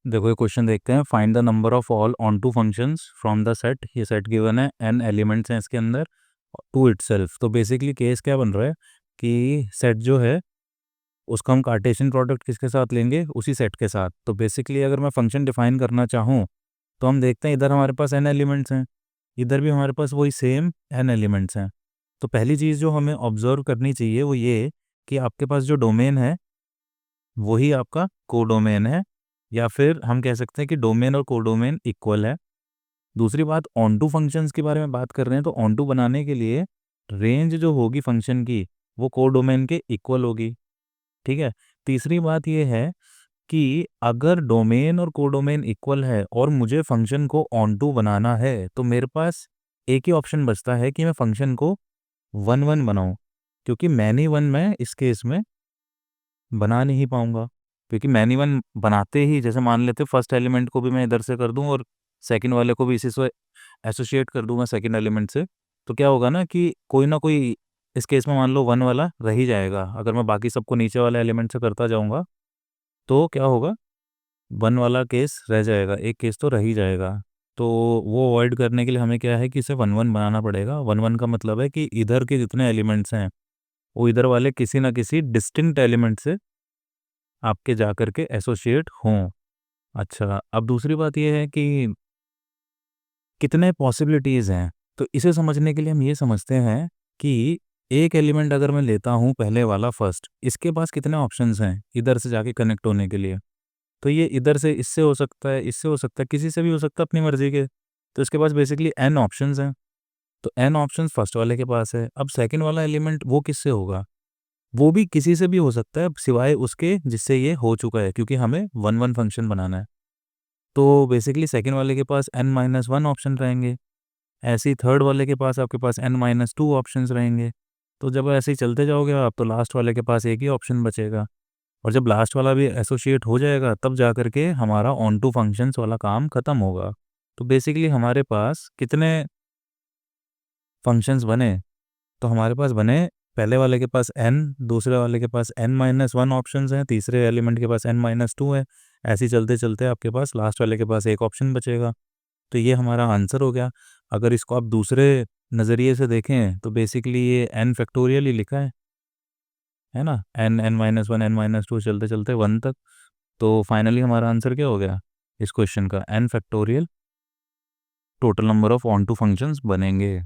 देखो ये क्वेश्चन देखते हैं। Find the number of all onto functions from the set. ये सेट गिवन है, एन एलिमेंट्स हैं इसके अंदर, टू इटसेल्फ। तो बेसिकली केस क्या बन रहा है कि सेट जो है उसका हम कार्टेशियन प्रोडक्ट किसके साथ लेंगे, उसी सेट के साथ। तो बेसिकली अगर मैं फंक्शन डिफाइन करना चाहूँ तो हम देखते हैं इधर हमारे पास एन एलिमेंट्स हैं, इधर भी हमारे पास वही सेम एन एलिमेंट्स हैं। तो पहली चीज़ जो हमें ऑब्जर्व करनी चाहिए वो ये कि आपके पास जो डोमेन है वही आपका कोडोमेन है, या फिर हम कह सकते हैं कि डोमेन और कोडोमेन इक्वल है। दूसरी बात, ऑन टू फंक्शंस के बारे में बात कर रहे हैं, तो ऑन टू बनाने के लिए रेंज जो होगी फंक्शन की वो कोडोमेन के इक्वल होगी। ठीक है। तीसरी बात ये है कि अगर डोमेन और कोडोमेन इक्वल है और मुझे फंक्शन को ऑन टू बनाना है तो मेरे पास एक ही ऑप्शन बचता है कि मैं फंक्शन को वन वन बनाऊं, क्योंकि मैनी वन मैं इस केस में बना नहीं पाऊंगा। क्योंकि मैनी वन बनाते ही, जैसे मान लेते फर्स्ट एलिमेंट को भी मैं इधर से कर दूं और सेकंड वाले को भी इसी से एसोसिएट कर दूंगा सेकंड एलिमेंट से, तो क्या होगा ना कि कोई ना कोई इस केस में मान लो वन वाला रह ही जाएगा। अगर मैं बाकी सबको नीचे वाले एलिमेंट से करता जाऊंगा तो क्या होगा, वन वाला केस रह जाएगा, एक केस तो रह ही जाएगा। तो वो अवॉइड करने के लिए हमें क्या है कि इसे वन वन बनाना पड़ेगा। वन वन का मतलब है कि इधर के जितने एलिमेंट्स हैं वो इधर वाले किसी ना किसी डिस्टिंक्ट एलिमेंट से आपके जा कर के एसोसिएट हों। अच्छा, अब दूसरी बात ये है कि कितने पॉसिबिलिटीज़ हैं। तो इसे समझने के लिए हम ये समझते हैं कि एक एलिमेंट अगर मैं लेता हूँ पहले वाला फर्स्ट, इसके पास कितने ऑप्शंस हैं इधर से जाके कनेक्ट होने के लिए। तो ये इधर से इससे हो सकता है, इससे हो सकता है, किसी से भी हो सकता है अपनी मर्जी के। तो इसके पास बेसिकली एन ऑप्शंस हैं। तो एन ऑप्शंस फर्स्ट वाले के पास है। अब सेकंड वाला एलिमेंट वो किससे होगा, वो भी किसी से भी हो सकता है सिवाय उसके जिससे ये हो चुका है, क्योंकि हमें वन वन फंक्शन बनाना है। तो बेसिकली सेकंड वाले के पास एन माइनस वन ऑप्शन रहेंगे। ऐसे ही थर्ड वाले के पास आपके पास एन माइनस टू ऑप्शन रहेंगे। तो जब ऐसे ही चलते जाओगे आप तो लास्ट वाले के पास एक ही ऑप्शन बचेगा। और जब लास्ट वाला भी एसोसिएट हो जाएगा तब जा कर के हमारा ऑन टू फंक्शंस वाला काम खत्म होगा। तो बेसिकली हमारे पास कितने फंक्शंस बने, तो हमारे पास बने पहले वाले के पास एन, दूसरे वाले के पास एन माइनस वन ऑप्शन हैं, तीसरे एलिमेंट के पास एन माइनस टू है। ऐसे ही चलते चलते आपके पास लास्ट वाले के पास एक ऑप्शन बचेगा। तो ये हमारा आंसर हो गया। अगर इसको आप दूसरे नज़रिए से देखें तो बेसिकली ये एन फैक्टोरियल ही लिखा है ना, n n minus one n minus two चलते चलते वन तक। तो फाइनली हमारा आंसर क्या हो गया इस क्वेश्चन का, n factorial total number of onto functions बनेंगे।